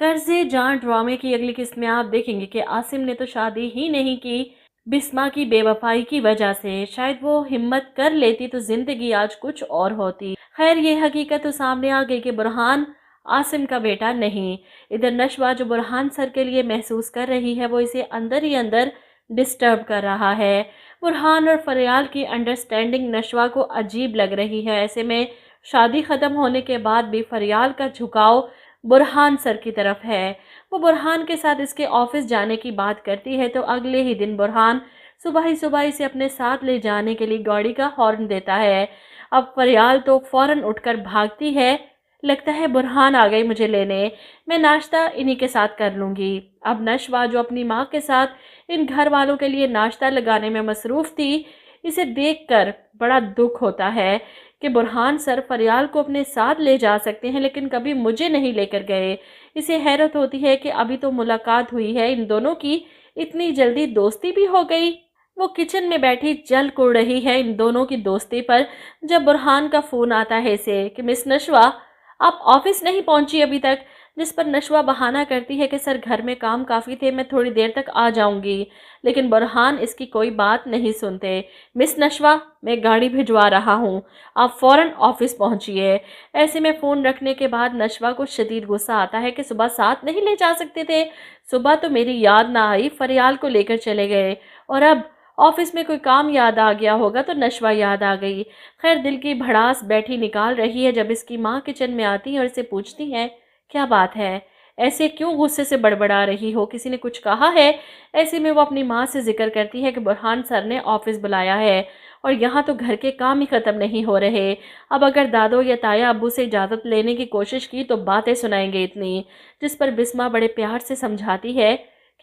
कर्जे जान ड्रामे की अगली किस्त में आप देखेंगे कि आसिम ने तो शादी ही नहीं की बिस्मा की बेवफाई की वजह से। शायद वो हिम्मत कर लेती तो जिंदगी आज कुछ और होती। खैर ये हकीकत तो सामने आ गई कि बुरहान आसिम का बेटा नहीं। इधर नशवा जो बुरहान सर के लिए महसूस कर रही है वो इसे अंदर ही अंदर डिस्टर्ब कर रहा है। बुरहान और फरियाल की अंडरस्टैंडिंग नशवा को अजीब लग रही है। ऐसे में शादी ख़त्म होने के बाद भी फरियाल का झुकाव बुरहान सर की तरफ है। वो बुरहान के साथ इसके ऑफिस जाने की बात करती है तो अगले ही दिन बुरहान सुबह ही सुबह इसे अपने साथ ले जाने के लिए गाड़ी का हॉर्न देता है। अब फरियाल तो फौरन उठकर भागती है। लगता है बुरहान आ गई मुझे लेने, मैं नाश्ता इन्हीं के साथ कर लूँगी। अब नशवा जो अपनी माँ के साथ इन घर वालों के लिए नाश्ता लगाने में मसरूफ़ थी, इसे देखकर बड़ा दुख होता है कि बुरहान सर फरियाल को अपने साथ ले जा सकते हैं लेकिन कभी मुझे नहीं लेकर गए। इसे हैरत होती है कि अभी तो मुलाकात हुई है, इन दोनों की इतनी जल्दी दोस्ती भी हो गई। वो किचन में बैठी जल कुड़ रही है इन दोनों की दोस्ती पर जब बुरहान का फ़ोन आता है इसे कि मिस नशवा आप ऑफिस नहीं पहुंची अभी तक। जिस पर नशवा बहाना करती है कि सर घर में काम काफ़ी थे, मैं थोड़ी देर तक आ जाऊंगी। लेकिन बुरहान इसकी कोई बात नहीं सुनते। मिस नशवा मैं गाड़ी भिजवा रहा हूँ, आप फ़ौरन ऑफिस पहुँचिए। ऐसे में फ़ोन रखने के बाद नशवा को शदीद गुस्सा आता है कि सुबह साथ नहीं ले जा सकते थे। सुबह तो मेरी याद ना आई, फरियाल को लेकर चले गए और अब ऑफिस में कोई काम याद आ गया होगा तो नशवा याद आ गई। खैर दिल की भड़ास बैठी निकाल रही है जब इसकी माँ किचन में आती है और इसे पूछती है क्या बात है, ऐसे क्यों गुस्से से बड़बड़ा रही हो, किसी ने कुछ कहा है। ऐसे में वो अपनी माँ से जिक्र करती है कि बुरहान सर ने ऑफिस बुलाया है और यहाँ तो घर के काम ही ख़त्म नहीं हो रहे। अब अगर दादो या ताया अब्बू से इजाज़त लेने की कोशिश की तो बातें सुनाएंगे इतनी। जिस पर बिस्मा बड़े प्यार से समझाती है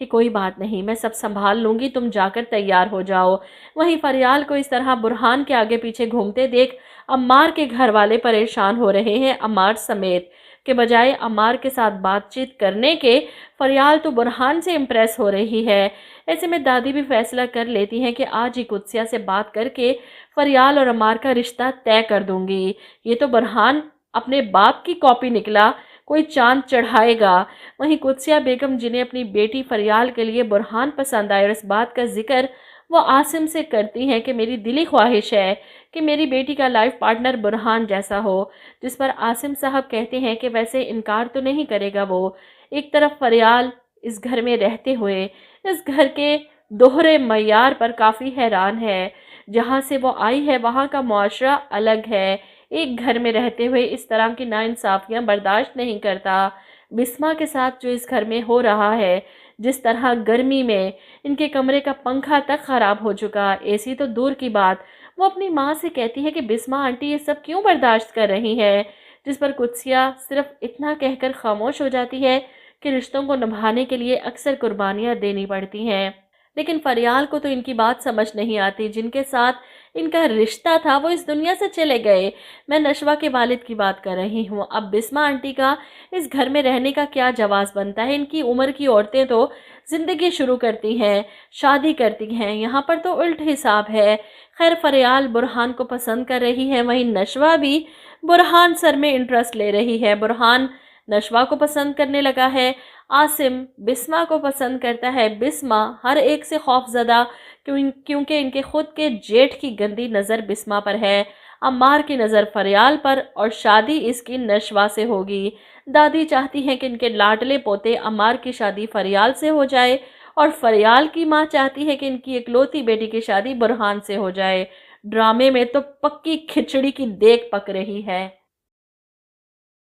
कि कोई बात नहीं, मैं सब संभाल लूँगी, तुम जाकर तैयार हो जाओ। वहीं फरियाल को इस तरह बुरहान के आगे पीछे घूमते देख अम्मार के घर वाले परेशान हो रहे हैं। अम्मार समेत के बजाय अम्मार के साथ बातचीत करने के फरियाल तो बुरहान से इम्प्रेस हो रही है। ऐसे में दादी भी फैसला कर लेती हैं कि आज ही कुत्सिया से बात करके फरियाल और अम्मार का रिश्ता तय कर दूंगी। ये तो बुरहान अपने बाप की कॉपी निकला, कोई चांद चढ़ाएगा। वहीं कुत्सिया बेगम जिन्हें अपनी बेटी फरियाल के लिए बुरहान पसंद आए और इस बात का जिक्र वो आसिम से करती हैं कि मेरी दिली ख्वाहिश है कि मेरी बेटी का लाइफ पार्टनर बुरहान जैसा हो। जिस पर आसिम साहब कहते हैं कि वैसे इनकार तो नहीं करेगा वो। एक तरफ फरियाल इस घर में रहते हुए इस घर के दोहरे मयार पर काफ़ी हैरान है। जहाँ से वो आई है वहाँ का मुआशरा अलग है। एक घर में रहते हुए इस तरह की नाइंसाफ़ियाँ बर्दाश्त नहीं करता। बिस्मा के साथ जो इस घर में हो रहा है, जिस तरह गर्मी में इनके कमरे का पंखा तक ख़राब हो चुका, एसी तो दूर की बात। वो अपनी माँ से कहती है कि बिस्मा आंटी ये सब क्यों बर्दाश्त कर रही हैं। जिस पर कुत्सिया सिर्फ इतना कहकर खामोश हो जाती है कि रिश्तों को निभाने के लिए अक्सर कुर्बानियाँ देनी पड़ती हैं। लेकिन फरियाल को तो इनकी बात समझ नहीं आती। जिनके साथ इनका रिश्ता था वो इस दुनिया से चले गए। मैं नशवा के वालिद की बात कर रही हूँ। अब बिस्मा आंटी का इस घर में रहने का क्या जवाब बनता है। इनकी उम्र की औरतें तो ज़िंदगी शुरू करती हैं, शादी करती हैं, यहाँ पर तो उल्ट हिसाब है। खैर फरियाल बुरहान को पसंद कर रही है, वहीं नशवा भी बुरहान सर में इंटरेस्ट ले रही है। बुरहान नशवा को पसंद करने लगा है, आसिम बिस्मा को पसंद करता है। बिस्मा हर एक से खौफजदा क्योंकि इनके खुद के जेठ की गंदी नज़र बिस्मा पर है, अम्मार की नज़र फरियाल पर और शादी इसकी नशवा से होगी। दादी चाहती हैं कि इनके लाडले पोते अम्मार की शादी फरियाल से हो जाए और फरियाल की माँ चाहती है कि इनकी इकलौती बेटी की शादी बुरहान से हो जाए। ड्रामे में तो पक्की खिचड़ी की देग पक रही है।